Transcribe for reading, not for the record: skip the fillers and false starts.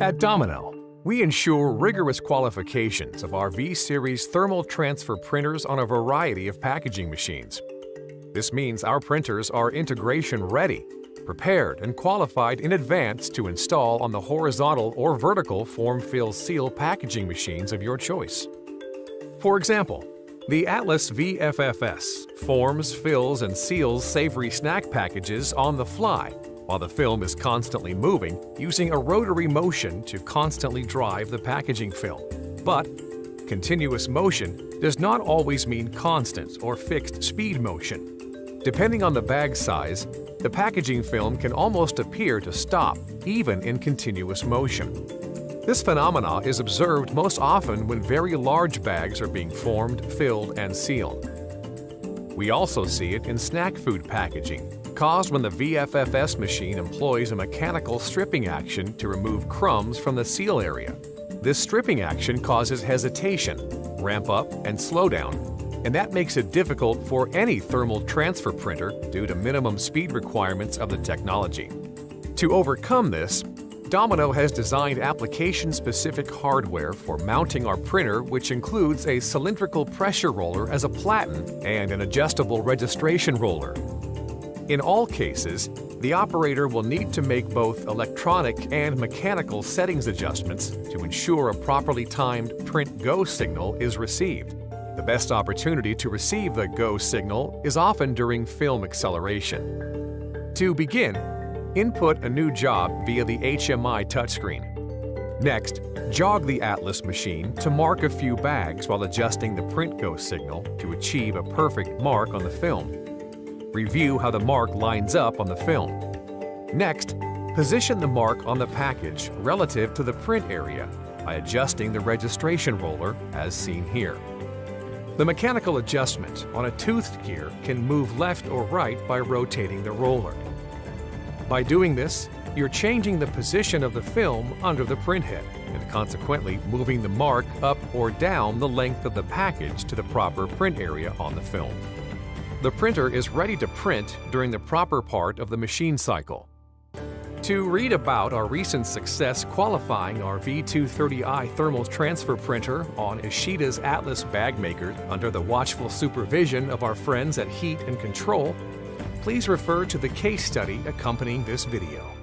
At Domino, we ensure rigorous qualifications of our V-Series thermal transfer printers on a variety of packaging machines. This means our printers are integration-ready, prepared and qualified in advance to install on the horizontal or vertical form-fill-seal packaging machines of your choice. For example, the Atlas VFFS forms, fills, and seals savory snack packages on the fly, while the film is constantly moving using a rotary motion to constantly drive the packaging film. But continuous motion does not always mean constant or fixed speed motion. Depending on the bag size, the packaging film can almost appear to stop, even in continuous motion. This phenomena is observed most often when very large bags are being formed, filled, and sealed. We also see it in snack food packaging, caused when the VFFS machine employs a mechanical stripping action to remove crumbs from the seal area. This stripping action causes hesitation, ramp up, and slow down, and that makes it difficult for any thermal transfer printer due to minimum speed requirements of the technology. To overcome this, Domino has designed application-specific hardware for mounting our printer, which includes a cylindrical pressure roller as a platen and an adjustable registration roller. In all cases, the operator will need to make both electronic and mechanical settings adjustments to ensure a properly timed print go signal is received. The best opportunity to receive the go signal is often during film acceleration. To begin, input a new job via the HMI touchscreen. Next, jog the Atlas machine to mark a few bags while adjusting the print go signal to achieve a perfect mark on the film. Review how the mark lines up on the film. Next, position the mark on the package relative to the print area by adjusting the registration roller as seen here. The mechanical adjustment on a toothed gear can move left or right by rotating the roller. By doing this, you're changing the position of the film under the printhead and consequently moving the mark up or down the length of the package to the proper print area on the film. The printer is ready to print during the proper part of the machine cycle. To read about our recent success qualifying our V230i thermal transfer printer on HSIIDC's Atlas bag maker under the watchful supervision of our friends at Heat and Control, please refer to the case study accompanying this video.